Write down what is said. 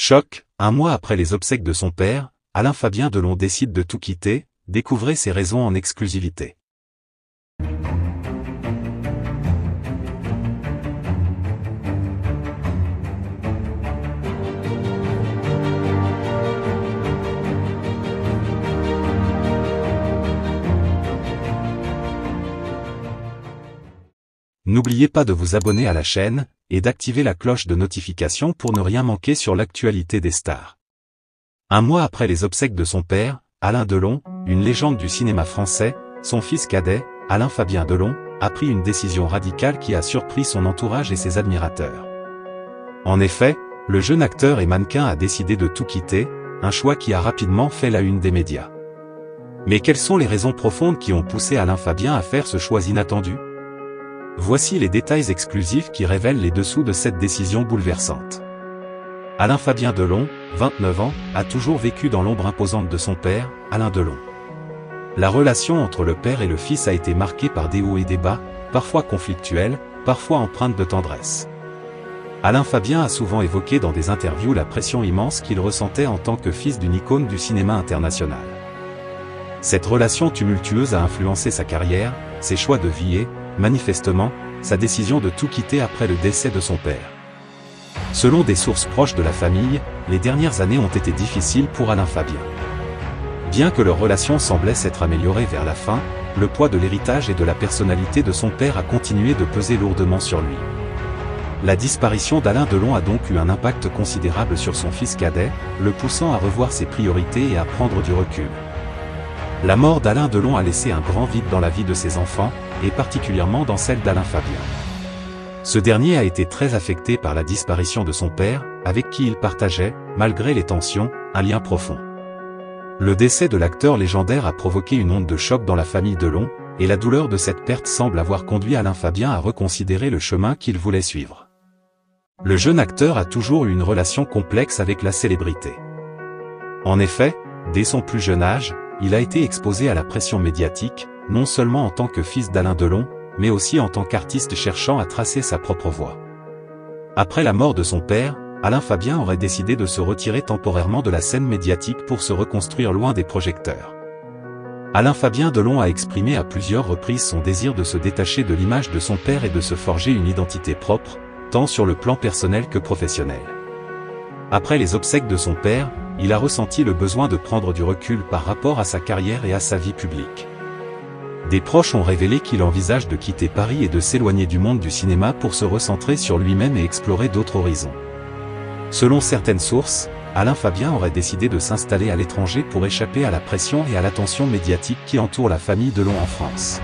Choc, un mois après les obsèques de son père, Alain Fabien Delon décide de tout quitter, découvrez ses raisons en exclusivité. N'oubliez pas de vous abonner à la chaîne, et d'activer la cloche de notification pour ne rien manquer sur l'actualité des stars. Un mois après les obsèques de son père, Alain Delon, une légende du cinéma français, son fils cadet, Alain Fabien Delon, a pris une décision radicale qui a surpris son entourage et ses admirateurs. En effet, le jeune acteur et mannequin a décidé de tout quitter, un choix qui a rapidement fait la une des médias. Mais quelles sont les raisons profondes qui ont poussé Alain Fabien à faire ce choix inattendu ? Voici les détails exclusifs qui révèlent les dessous de cette décision bouleversante. Alain Fabien Delon, 29 ans, a toujours vécu dans l'ombre imposante de son père, Alain Delon. La relation entre le père et le fils a été marquée par des hauts et des bas, parfois conflictuels, parfois empreintes de tendresse. Alain Fabien a souvent évoqué dans des interviews la pression immense qu'il ressentait en tant que fils d'une icône du cinéma international. Cette relation tumultueuse a influencé sa carrière, ses choix de vie et, manifestement, sa décision de tout quitter après le décès de son père. Selon des sources proches de la famille, les dernières années ont été difficiles pour Alain Fabien. Bien que leur relation semblait s'être améliorée vers la fin, le poids de l'héritage et de la personnalité de son père a continué de peser lourdement sur lui. La disparition d'Alain Delon a donc eu un impact considérable sur son fils cadet, le poussant à revoir ses priorités et à prendre du recul. La mort d'Alain Delon a laissé un grand vide dans la vie de ses enfants, et particulièrement dans celle d'Alain Fabien. Ce dernier a été très affecté par la disparition de son père, avec qui il partageait, malgré les tensions, un lien profond. Le décès de l'acteur légendaire a provoqué une onde de choc dans la famille Delon, et la douleur de cette perte semble avoir conduit Alain Fabien à reconsidérer le chemin qu'il voulait suivre. Le jeune acteur a toujours eu une relation complexe avec la célébrité. En effet, dès son plus jeune âge, il a été exposé à la pression médiatique, non seulement en tant que fils d'Alain Delon, mais aussi en tant qu'artiste cherchant à tracer sa propre voie. Après la mort de son père, Alain Fabien aurait décidé de se retirer temporairement de la scène médiatique pour se reconstruire loin des projecteurs. Alain Fabien Delon a exprimé à plusieurs reprises son désir de se détacher de l'image de son père et de se forger une identité propre, tant sur le plan personnel que professionnel. Après les obsèques de son père, il a ressenti le besoin de prendre du recul par rapport à sa carrière et à sa vie publique. Des proches ont révélé qu'il envisage de quitter Paris et de s'éloigner du monde du cinéma pour se recentrer sur lui-même et explorer d'autres horizons. Selon certaines sources, Alain Fabien aurait décidé de s'installer à l'étranger pour échapper à la pression et à l'attention médiatique qui entoure la famille Delon en France.